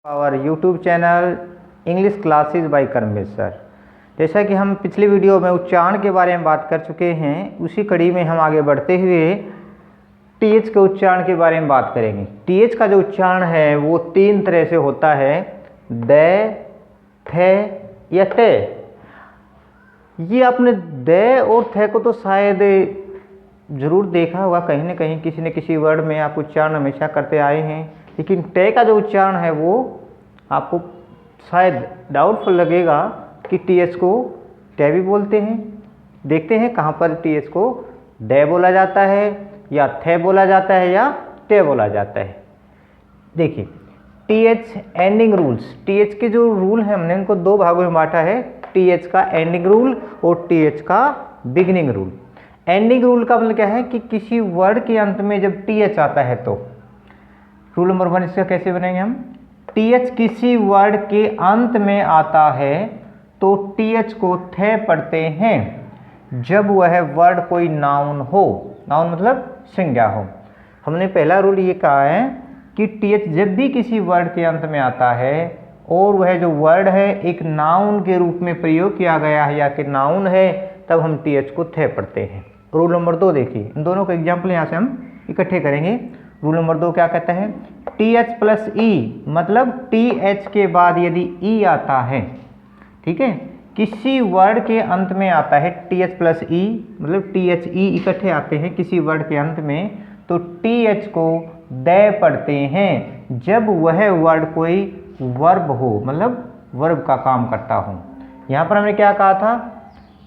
Our YouTube channel English classes by Karamveer sir. जैसा कि हम पिछले वीडियो में उच्चारण के बारे में बात कर चुके हैं, उसी कड़ी में हम आगे बढ़ते हुए टीएच के उच्चारण के बारे में बात करेंगे। टीएच का जो उच्चारण है वो तीन तरह से होता है, द, थे या टे। ये आपने द और थे को तो शायद जरूर देखा होगा कहीं ना कहीं, किसी न किसी वर्ड में आप उच्चारण हमेशा करते आए हैं, लेकिन टे का जो उच्चारण है वो आपको शायद डाउटफुल लगेगा कि टीएच को टे भी बोलते हैं। देखते हैं कहाँ पर टीएच को डे बोला जाता है या थे बोला जाता है या टे बोला जाता है। देखिए टीएच एंडिंग रूल्स, टीएच के जो रूल हैं हमने इनको दो भागों में बांटा है, टीएच का एंडिंग रूल और टीएच का बिगिनिंग रूल। एंडिंग रूल का मतलब क्या है कि किसी वर्ड के अंत में जब टीएच आता है तो रूल नंबर 1 इसका कैसे बनाएंगे हम, टीएच किसी वर्ड के अंत में आता है तो टीएच को थे पढ़ते हैं जब वह वर्ड कोई नाउन हो। नाउन मतलब संज्ञा हो। हमने पहला रूल ये कहा है कि टीएच जब भी किसी वर्ड के अंत में आता है और वह जो वर्ड है एक नाउन के रूप में प्रयोग किया गया है या कि नाउन है, तब हम टीएच को थे पढ़ते हैं। रूल नंबर 2 देखिए, इन दोनों का एग्जाम्पल यहाँ से हम इकट्ठे करेंगे। रूल नंबर 2 क्या कहता है, टीएच प्लस ई, मतलब टीएच के बाद यदि ई आता है, ठीक है, किसी वर्ड के अंत में आता है टीएच प्लस ई, मतलब टीएच ई इकट्ठे आते हैं किसी वर्ड के अंत में, तो टीएच को द पढ़ते हैं जब वह वर्ड कोई वर्ब हो, मतलब वर्ब का काम करता हो। यहाँ पर हमने क्या कहा था,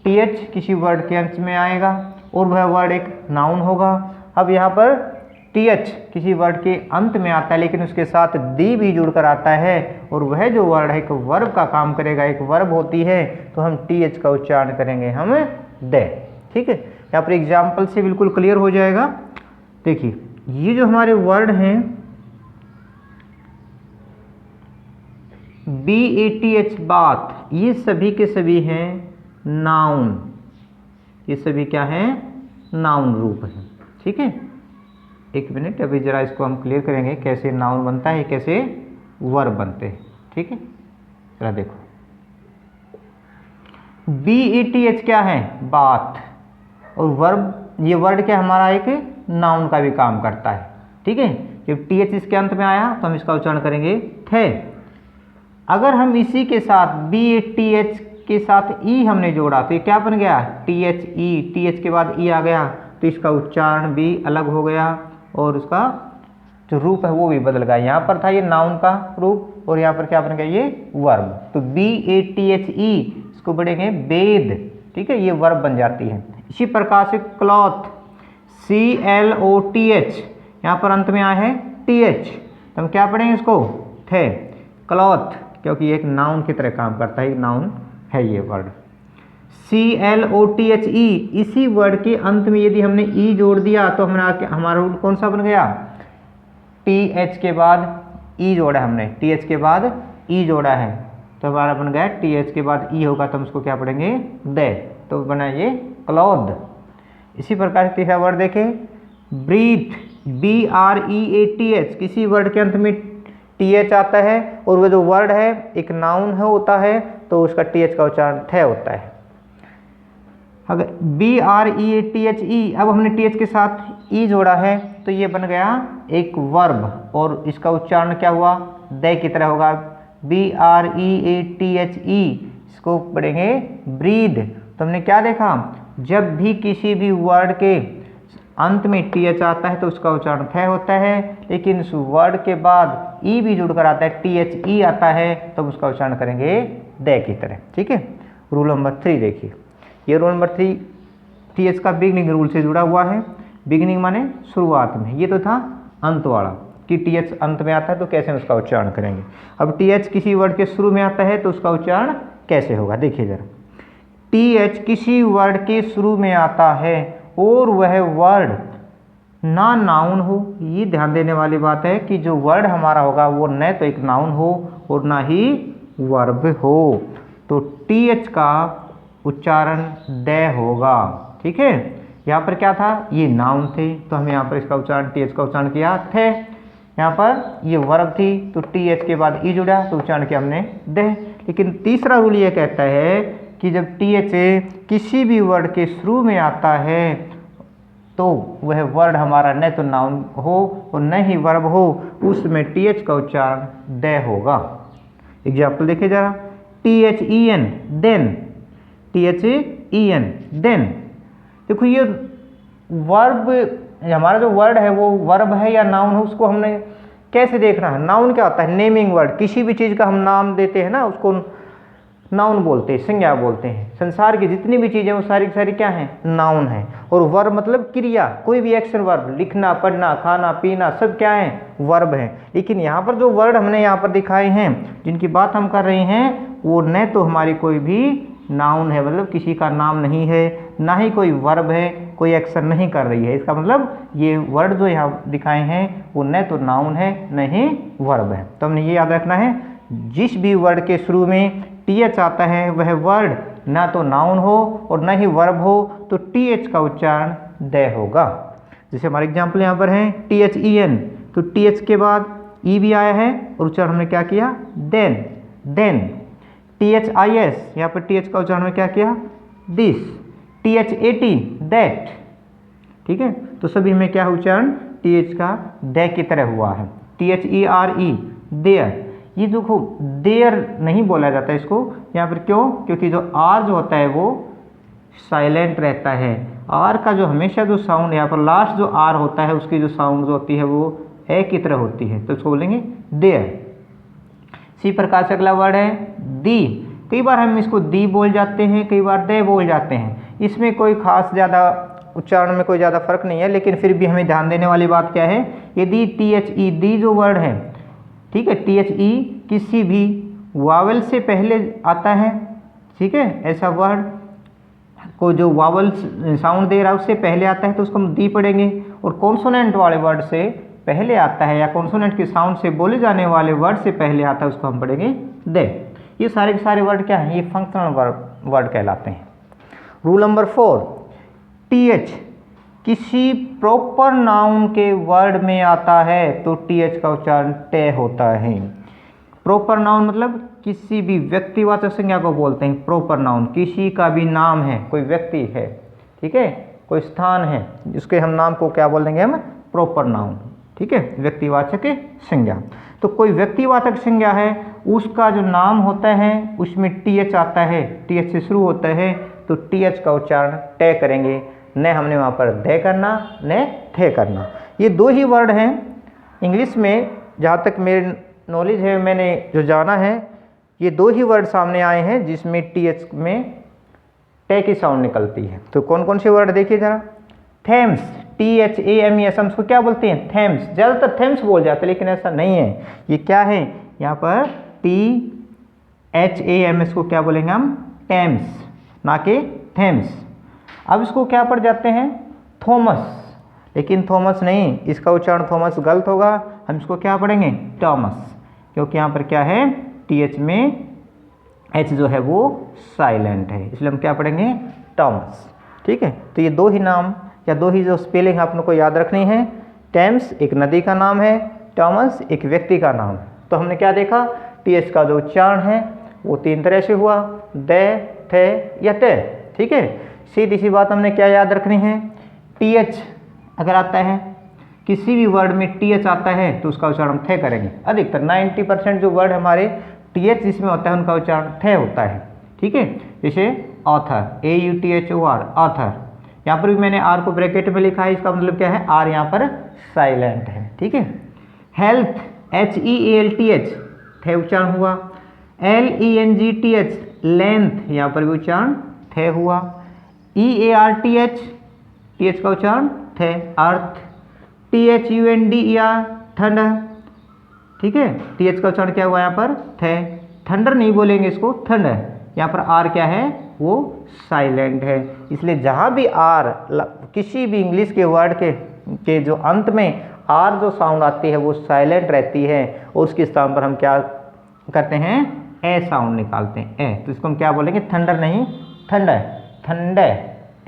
टीएच किसी वर्ड के अंत में आएगा और वह वर्ड एक नाउन होगा। अब यहाँ पर टीएच किसी वर्ड के अंत में आता है लेकिन उसके साथ दी भी जुड़कर आता है और वह जो वर्ड है एक वर्ब का काम करेगा, एक वर्ब होती है, तो हम टीएच का उच्चारण करेंगे हम द। ठीक है, यहाँ पर एग्जाम्पल से बिल्कुल क्लियर हो जाएगा। देखिए ये जो हमारे वर्ड हैं BATH बात, ये सभी के सभी हैं नाउन, ये सभी क्या हैं, नाउन रूप है। ठीक है, एक मिनट, अभी जरा इसको हम क्लियर करेंगे कैसे नाउन बनता है, कैसे वर्ब बनते हैं। ठीक है, जरा देखो BATH क्या है, बात, और वर्ब, ये वर्ड क्या हमारा एक नाउन का भी काम करता है। ठीक है, जब टीएच इसके अंत में आया तो हम इसका उच्चारण करेंगे थे। अगर हम इसी के साथ BATH के साथ ई हमने जोड़ा तो ये क्या बन गया, THE, टीएच के बाद ई आ गया तो इसका उच्चारण भी अलग हो गया और उसका जो रूप है वो भी बदल गया। यहाँ पर था ये नाउन का रूप और यहाँ पर क्या बन गया, ये वर्ब। तो BATHE इसको बढ़ेंगे बेद। ठीक है, ये वर्ब बन जाती है। इसी प्रकार से क्लॉथ, CLOTH, यहाँ पर अंत में आया है TH, तो हम क्या पढ़ेंगे इसको, थे, क्लॉथ, क्योंकि एक नाउन की तरह काम करता है, एक नाउन है ये वर्ड। CLOTHE, इसी वर्ड के अंत में यदि हमने ई जोड़ दिया तो हमारा रूल कौन सा बन गया, TH के बाद ई जोड़ा हमने, TH के बाद ई जोड़ा है तो हमारा बन गया TH के बाद ई होगा तो हम उसको क्या पढ़ेंगे, दे, तो बना ये क्लॉथ। इसी प्रकार से तीसरा वर्ड देखें, ब्रीथ, BREATH, किसी वर्ड के अंत में TH आता है और वो जो वर्ड है एक नाउन है होता है तो उसका TH का उच्चारण थे होता है। अगर BREATHE, अब हमने TH के साथ ई जोड़ा है तो ये बन गया एक वर्ब और इसका उच्चारण क्या हुआ, द की तरह होगा, BREATHE, इसको पढ़ेंगे ब्रीद। तो हमने क्या देखा, जब भी किसी भी वर्ड के अंत में TH आता है तो उसका उच्चारण थे होता है, लेकिन उस वर्ड के बाद ई भी जुड़कर आता है, THE आता है, तो उसका उच्चारण करेंगे द की तरह। ठीक है, रूल नंबर 3 देखिए, ये रूल नंबर 3 टीएच का बिगनिंग रूल से जुड़ा हुआ है। बिगनिंग माने शुरुआत में, ये तो था अंत वाला कि टीएच अंत में आता है तो कैसे उसका उच्चारण करेंगे। अब टीएच किसी वर्ड के शुरू में आता है तो उसका उच्चारण कैसे होगा, देखिए जरा, टीएच किसी वर्ड के शुरू में आता है और वह वर्ड ना नाउन हो, ये ध्यान देने वाली बात है कि जो वर्ड हमारा होगा वो न तो एक नाउन हो और ना ही वर्ब हो, तो टीएच का उच्चारण द होगा। ठीक है, यहाँ पर क्या था, ये नाउन थे तो हम यहाँ पर इसका उच्चारण टीएच का उच्चारण किया थे। यहाँ पर ये वर्ब थी तो टी एच के बाद ई जुड़ा तो उच्चारण किया हमने दे। लेकिन तीसरा रूल ये कहता है कि जब टी एच किसी भी वर्ड के शुरू में आता है तो वह वर्ड हमारा न तो नाउन हो और न ही वर्ब हो, उसमें टी एच का उच्चारण दे होगा। एग्जाम्पल देखिए जरा, T H E N then, T H E N then. देखो ये वर्ब, हमारा जो वर्ड है वो वर्ब है या नाउन है, उसको हमने कैसे देखना है। नाउन क्या होता है, नेमिंग वर्ड, किसी भी चीज़ का हम नाम देते हैं ना उसको नाउन बोलते हैं, संज्ञा बोलते हैं। संसार की जितनी भी चीज़ें वो सारी की सारी क्या हैं, नाउन है। और वर्ब मतलब क्रिया, कोई भी एक्शन वर्ब, लिखना, पढ़ना, खाना, पीना, सब क्या है, वर्ब है। लेकिन यहाँ पर जो वर्ड हमने यहाँ पर दिखाए हैं, जिनकी बात हम कर रहे हैं, वो न तो हमारी कोई भी नाउन है, मतलब किसी का नाम नहीं है, ना ही कोई वर्ब है, कोई एक्शन नहीं कर रही है। इसका मतलब ये वर्ड जो यहाँ दिखाए हैं वो न तो नाउन है न ही वर्ब है। तो हमने ये याद रखना है, जिस भी वर्ड के शुरू में टी एच आता है वह वर्ड ना तो नाउन हो और न ही वर्ब हो, तो टी एच का उच्चारण दे होगा। जैसे हमारे एग्जाम्पल यहाँ पर है टी एच ई एन, तो टी एच के बाद ई भी आया है और उच्चारण हमने क्या किया, then, then. T H I S, यहाँ पर टी एच का उच्चारण हमने क्या किया, this. T H A T, that. ठीक है, तो सभी में क्या उच्चारण टी एच का दे की तरह हुआ है। T H E R E, there. ये देखो देयर नहीं बोला जाता इसको यहाँ पर, क्यों, क्योंकि जो आर जो होता है वो साइलेंट रहता है। आर का जो हमेशा जो साउंड यहाँ पर लास्ट जो आर होता है उसकी जो साउंड जो होती है वो ए की तरह होती है, तो इसको बोलेंगे देयर। इसी प्रकार से अगला वर्ड है दी। कई बार हम इसको दी बोल जाते हैं, कई बार दे बोल जाते हैं। इसमें कोई खास ज़्यादा उच्चारण में कोई ज़्यादा फर्क नहीं है, लेकिन फिर भी हमें ध्यान देने वाली बात क्या है, यदि टी एच ई दी जो वर्ड है, ठीक है, टी एच ई किसी भी वावल से पहले आता है, ठीक है, ऐसा वर्ड को जो वावल साउंड दे रहा है उससे पहले आता है तो उसको हम दी पढ़ेंगे। और कॉन्सोनेंट वाले वर्ड से पहले आता है या कॉन्सोनेंट के साउंड से बोले जाने वाले वर्ड से पहले आता है उसको हम पढ़ेंगे दे। ये सारे के सारे वर्ड क्या हैं, ये फंक्शनल वर्ड कहलाते हैं। रूल नंबर 4, टी एच किसी प्रॉपर नाउन के वर्ड में आता है तो टी एच का उच्चारण टे होता है। प्रॉपर नाउन मतलब किसी भी व्यक्तिवाचक संज्ञा को बोलते हैं प्रॉपर नाउन। किसी का भी नाम है, कोई व्यक्ति है, ठीक है, कोई स्थान है, जिसके हम नाम को क्या बोल देंगे हम, प्रॉपर नाउन, ठीक है, व्यक्तिवाचक संज्ञा। तो कोई व्यक्तिवाचक संज्ञा है, उसका जो नाम होता है उसमें टी एच आता है, टी एच से शुरू होता है, तो टी एच का उच्चारण टे करेंगे, न हमने वहाँ पर दे करना न थे करना। ये दो ही वर्ड हैं इंग्लिश में, जहाँ तक मेरी नॉलेज है, मैंने जो जाना है, ये दो ही वर्ड सामने आए हैं जिसमें टी एच में टे की साउंड निकलती है। तो कौन कौन से वर्ड देखिए जरा। Thames, T H A M E S, हम उसको क्या बोलते हैं, थेम्स। ज़्यादातर थेम्स बोल जाते हैं लेकिन ऐसा नहीं है। ये क्या है, यहाँ पर T H A M S को क्या बोलेंगे हम, टेम्स, ना कि थेम्स। अब इसको क्या पढ़ जाते हैं, थॉमस, लेकिन थॉमस नहीं, इसका उच्चारण थॉमस गलत होगा, हम इसको क्या पढ़ेंगे, टॉमस, क्योंकि यहाँ पर क्या है, टी एच में एच जो है वो साइलेंट है, इसलिए हम क्या पढ़ेंगे, टॉमस। ठीक है, तो ये दो ही नाम या दो ही जो स्पेलिंग आपने को याद रखनी है। टेम्स एक नदी का नाम है, टॉमस एक व्यक्ति का नाम है। तो हमने क्या देखा, टी एच का जो उच्चारण है वो तीन तरह से हुआ, दे, थे या टे। ठीक है, सीधी सी बात हमने क्या याद रखनी है, टी एच अगर आता है, किसी भी वर्ड में टी एच आता है तो उसका उच्चारण थे करेंगे। अधिकतर 90% जो वर्ड हमारे टी एच जिसमें होता है उनका उच्चारण थे होता है। ठीक है, जैसे author, A U T H O R, author. यहाँ पर भी मैंने आर को ब्रैकेट में लिखा है, इसका मतलब क्या है, आर यहाँ पर साइलेंट है। ठीक है, health, H E A L T H, थे उच्चारण हुआ। L E N G T H, length, यहाँ पर भी उच्चारण थे हुआ। E A R T H, T H का उच्चारण थे, earth. T H U N D E R, thunder. ठीक है, टी एच का उच्चारण क्या हुआ यहाँ पर, थे। थंडर नहीं बोलेंगे इसको, थंडर। यहाँ पर आर क्या है, वो साइलेंट है। इसलिए जहाँ भी आर, किसी भी इंग्लिश के वर्ड के जो अंत में आर जो साउंड आती है वो साइलेंट रहती है, और उसके स्थान पर हम क्या करते हैं, ए साउंड निकालते हैं, ए। तो इसको हम क्या बोलेंगे, थंडर नहीं, थंडर, थंडर,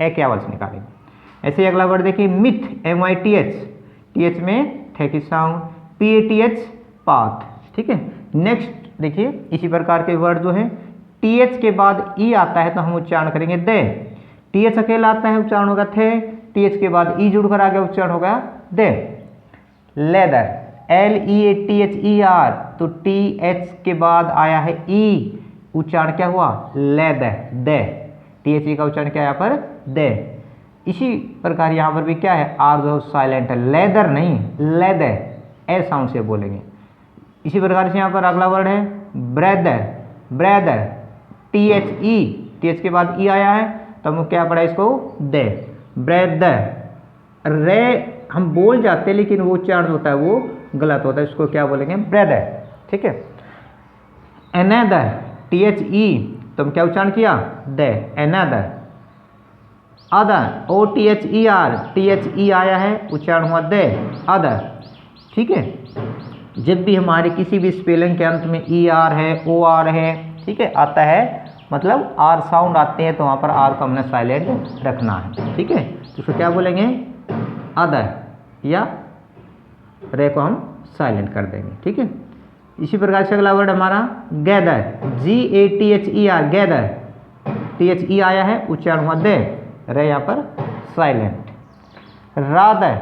ए की आवाज़ निकालेंगे। ऐसे ही अगला वर्ड देखिए, myth, M I T H, T H में थे की साउंड। PATH पाथ, ठीक है। नेक्स्ट देखिए इसी प्रकार के वर्ड जो है TH के बाद ई आता है तो हम उच्चारण करेंगे दे, TH अकेला आता है उच्चारण होगा थे, TH के बाद ई जुड़कर आ गया उच्चारण होगा दे। लेदर LEATHER तो TH के बाद आया है ई, उच्चारण क्या हुआ लेदर दे, THE का उच्चारण क्या है यहाँ पर दे। इसी प्रकार यहाँ पर भी क्या है आर जो साइलेंट है, लेदर नहीं लेदर, ए साउंड से बोलेंगे। इसी प्रकार से यहाँ पर अगला वर्ड है ब्रेदर, ब्रेदर TH के बाद ई आया है तो हम क्या पढ़ा इसको दे, ब्रेदर। रे हम बोल जाते हैं लेकिन वो उच्चारण होता है वो गलत होता है, इसको क्या बोलेंगे ब्रेदर, ठीक है। अनदर THE तो हम क्या उच्चारण किया दे अनदर। अदर OTHER आया है उच्चारण हुआ दे अदर, ठीक है। जब भी हमारे किसी भी स्पेलिंग के अंत में ER है OR है, ठीक है, आता है मतलब आर साउंड आते हैं तो वहाँ पर आर को हमने साइलेंट रखना है, ठीक है। तो उसको क्या बोलेंगे अदर, या रे को हम साइलेंट कर देंगे, ठीक है। इसी प्रकार से अगला वर्ड हमारा गैदर, GATHER गैदर, THE आया है उच्चारण हुआ दे, रे यहाँ पर साइलेंट। रादर,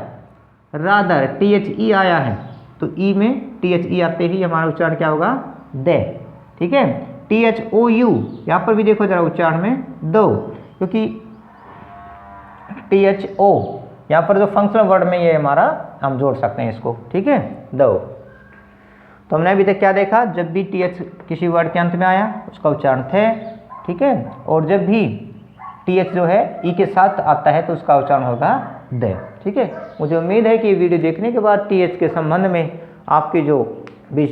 रादर THE आया है तो ई में THE आते ही हमारा उच्चारण क्या होगा दे, ठीक है। THOU यहाँ पर भी देखो जरा उच्चारण में दो, क्योंकि THO यहाँ पर जो फंक्शनल वर्ड में ये हमारा हम जोड़ सकते हैं इसको, ठीक है दो। तो हमने अभी तक क्या देखा, जब भी TH किसी वर्ड के अंत में आया उसका उच्चारण थे, ठीक है, और जब भी TH जो है ई के साथ आता है तो उसका उच्चारण होगा दे, ठीक है। मुझे उम्मीद है कि ये वीडियो देखने के बाद TH के संबंध में आपकी जो भी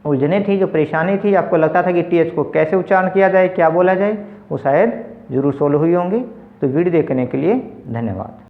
उलझने थी, जो परेशानी थी, आपको लगता था कि TH को कैसे उच्चारण किया जाए, क्या बोला जाए, वो शायद जरूर सोल्व हुई होंगी। तो वीडियो देखने के लिए धन्यवाद।